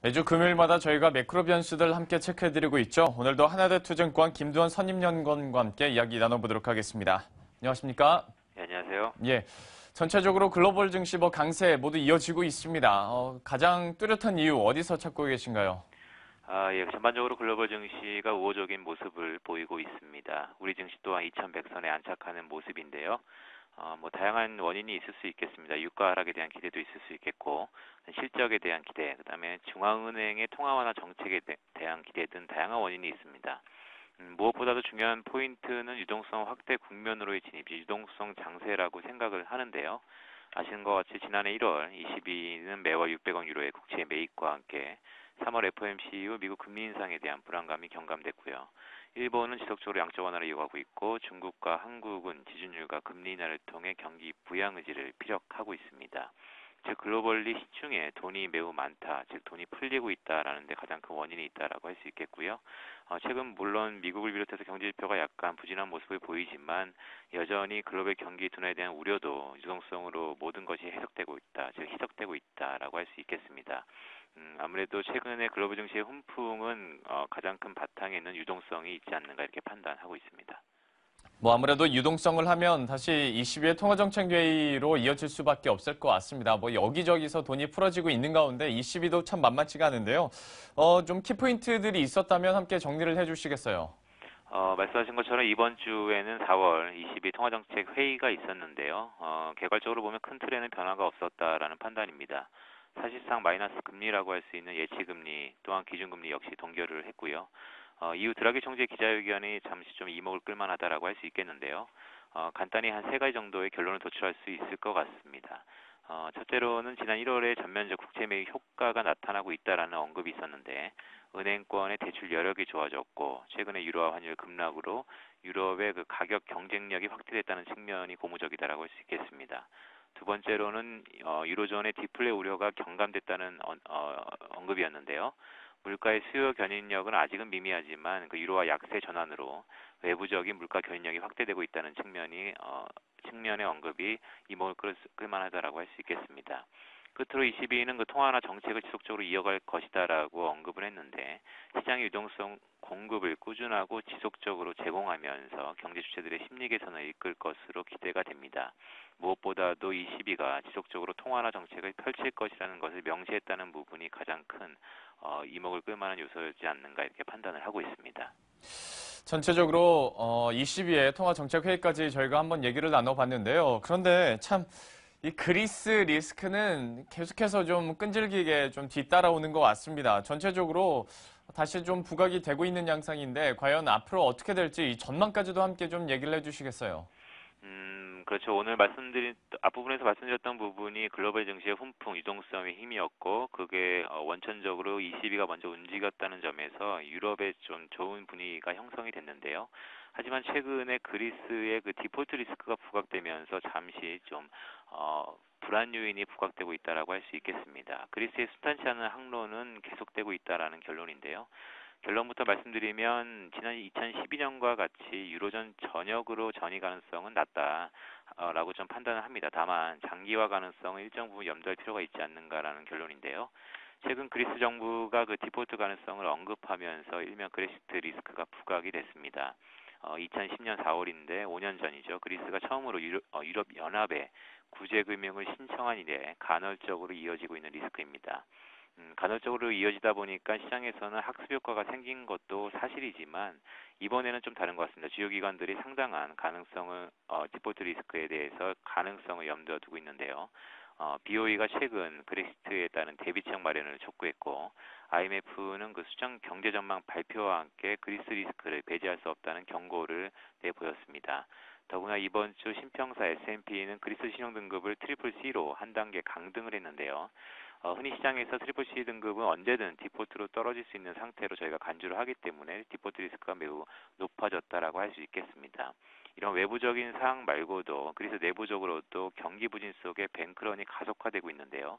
매주 금요일마다 저희가 매크로 변수들 함께 체크해드리고 있죠. 오늘도 하나대투증권 김두원 선임연구원과 함께 이야기 나눠보도록 하겠습니다. 안녕하십니까? 네, 안녕하세요. 예. 전체적으로 글로벌 증시 강세 모두 이어지고 있습니다. 가장 뚜렷한 이유 어디서 찾고 계신가요? 예, 전반적으로 글로벌 증시가 우호적인 모습을 보이고 있습니다. 우리 증시 또한 2100선에 안착하는 모습인데요. 다양한 원인이 있을 수 있겠습니다. 유가 하락에 대한 기대도 있을 수 있겠고, 실적에 대한 기대, 그다음에 중앙은행의 통화 완화 정책에 대한 기대 등 다양한 원인이 있습니다. 무엇보다도 중요한 포인트는 유동성 확대 국면으로의 진입, 유동성 장세라고 생각을 하는데요. 아시는 것 같이 지난해 1월 22일은 매월 600억 유로의 국채 매입과 함께 3월 FOMC 이후 미국 금리 인상에 대한 불안감이 경감됐고요. 일본은 지속적으로 양적 완화를 이어가고 있고 중국과 한국은 지준율과 금리 인하를 통해 경기 부양 의지를 피력하고 있습니다. 즉 글로벌리 시중에 돈이 매우 많다, 즉 돈이 풀리고 있다라는 데 가장 큰 원인이 있다라고 할 수 있겠고요. 최근 물론 미국을 비롯해서 경제지표가 약간 부진한 모습을 보이지만 여전히 글로벌 경기 둔화에 대한 우려도 유동성으로 모든 것이 해석되고 있다, 즉 희석되고 있다라고 할 수 있겠습니다. 아무래도 최근에 글로벌 증시의 훈풍은 가장 큰 바탕에 있는 유동성이 있지 않는가 이렇게 판단하고 있습니다. 아무래도 유동성을 하면 다시 22회 통화정책회의로 이어질 수밖에 없을 것 같습니다. 여기저기서 돈이 풀어지고 있는 가운데 22도 참 만만치가 않은데요. 좀 키포인트들이 있었다면 함께 정리를 해주시겠어요? 말씀하신 것처럼 이번 주에는 4월 22 통화정책 회의가 있었는데요. 개괄적으로 보면 큰 틀에는 변화가 없었다라는 판단입니다. 사실상 마이너스 금리라고 할 수 있는 예치금리 또한 기준금리 역시 동결을 했고요. 이후 드라기 총재 기자회견이 잠시 좀 이목을 끌만하다라고 할 수 있겠는데요. 간단히 한 세 가지 정도의 결론을 도출할 수 있을 것 같습니다. 첫째로는 지난 1월에 전면적 국채 매입 효과가 나타나고 있다라는 언급이 있었는데 은행권의 대출 여력이 좋아졌고 최근에 유로화 환율 급락으로 유럽의 그 가격 경쟁력이 확대됐다는 측면이 고무적이다라고 할 수 있겠습니다. 두 번째로는 유로존의 디플레 우려가 경감됐다는 언급이었는데요. 물가의 수요 견인력은 아직은 미미하지만 그 유로화 약세 전환으로 외부적인 물가 견인력이 확대되고 있다는 측면의 언급이 이목을 끌만하다라고 할 수 있겠습니다. 끝으로 22는 그 통화 완화 정책을 지속적으로 이어갈 것이다라고 언급을 했는데 시장의 유동성 공급을 꾸준하고 지속적으로 제공하면서 경제 주체들의 심리 개선을 이끌 것으로 기대가 됩니다. 무엇보다도 22가 지속적으로 통화 완화 정책을 펼칠 것이라는 것을 명시했다는 부분이 가장 큰 이목을 끌만한 요소였지 않는가 이렇게 판단을 하고 있습니다. 전체적으로 22회 통화정책회의까지 저희가 한번 얘기를 나눠봤는데요. 그런데 참 이 그리스 리스크는 계속해서 좀 끈질기게 좀 뒤따라오는 것 같습니다. 전체적으로 다시 좀 부각이 되고 있는 양상인데 과연 앞으로 어떻게 될지 이 전망까지도 함께 좀 얘기를 해주시겠어요? 그렇죠. 오늘 앞부분에서 말씀드렸던 부분이 글로벌 증시의 훈풍, 유동성의 힘이었고, 그게 원천적으로 ECB가 먼저 움직였다는 점에서 유럽에 좀 좋은 분위기가 형성이 됐는데요. 하지만 최근에 그리스의 그 디폴트 리스크가 부각되면서 잠시 좀, 불안 요인이 부각되고 있다라고 할 수 있겠습니다. 그리스의 순탄치 않은 항로는 계속되고 있다라는 결론인데요. 결론부터 말씀드리면 지난 2012년과 같이 유로존 전역으로 전이 가능성은 낮다라고 좀 판단을 합니다. 다만 장기화 가능성은 일정 부분 염두할 필요가 있지 않는가라는 결론인데요. 최근 그리스 정부가 그 디폴트 가능성을 언급하면서 일명 그레시트 리스크가 부각이 됐습니다. 2010년 4월인데 5년 전이죠. 그리스가 처음으로 유럽 연합에 구제 금융을 신청한 이래 간헐적으로 이어지고 있는 리스크입니다. 간헐적으로 이어지다 보니까 시장에서는 학습 효과가 생긴 것도 사실이지만 이번에는 좀 다른 것 같습니다. 주요 기관들이 상당한 디폴트 리스크에 대해서 가능성을 염두에 두고 있는데요. BOE가 최근 그레시트에 따른 대비책 마련을 촉구했고 IMF는 그 수정 경제 전망 발표와 함께 그리스 리스크를 배제할 수 없다는 경고를 내보였습니다. 더구나 이번 주 신평사 S&P는 그리스 신용 등급을 트리플 C로 한 단계 강등을 했는데요. 흔히 시장에서 트리플 C 등급은 언제든 디폴트로 떨어질 수 있는 상태로 저희가 간주를 하기 때문에 디폴트 리스크가 매우 높아졌다라고 할 수 있겠습니다. 이런 외부적인 사항 말고도 그리스 내부적으로도 경기 부진 속에 뱅크런이 가속화되고 있는데요.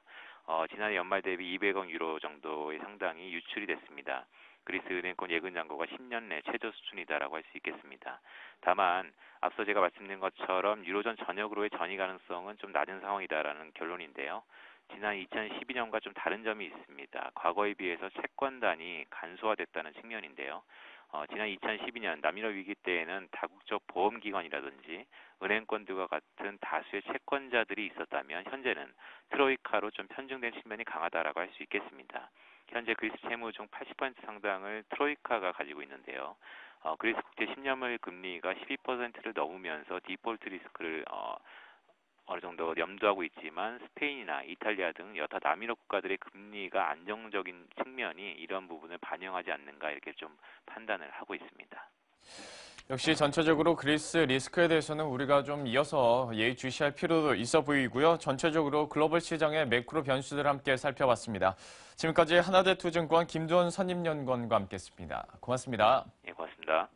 지난해 연말 대비 200억 유로 정도의 상당히 유출이 됐습니다. 그리스 은행권 예금 잔고가 10년 내 최저 수준이다라고 할 수 있겠습니다. 다만 앞서 제가 말씀드린 것처럼 유로존 전역으로의 전이 가능성은 좀 낮은 상황이다라는 결론인데요. 지난 2012년과 좀 다른 점이 있습니다. 과거에 비해서 채권단이 간소화됐다는 측면인데요. 지난 2012년 남유럽 위기 때에는 다국적 보험기관이라든지 은행권들과 같은 다수의 채권자들이 있었다면 현재는 트로이카로 좀 편중된 측면이 강하다라고 할 수 있겠습니다. 현재 그리스 채무 중 80% 상당을 트로이카가 가지고 있는데요. 그리스 국제 10년물 금리가 12%를 넘으면서 디폴트 리스크를 어느 정도 염두하고 있지만 스페인이나 이탈리아 등 여타 남유럽 국가들의 금리가 안정적인 측면이 이런 부분을 반영하지 않는가 이렇게 좀 판단을 하고 있습니다. 역시 전체적으로 그리스 리스크에 대해서는 우리가 좀 이어서 예의주시할 필요도 있어 보이고요. 전체적으로 글로벌 시장의 매크로 변수들 함께 살펴봤습니다. 지금까지 하나대투증권 김두원 선임연구원과 함께했습니다. 고맙습니다. 예, 고맙습니다.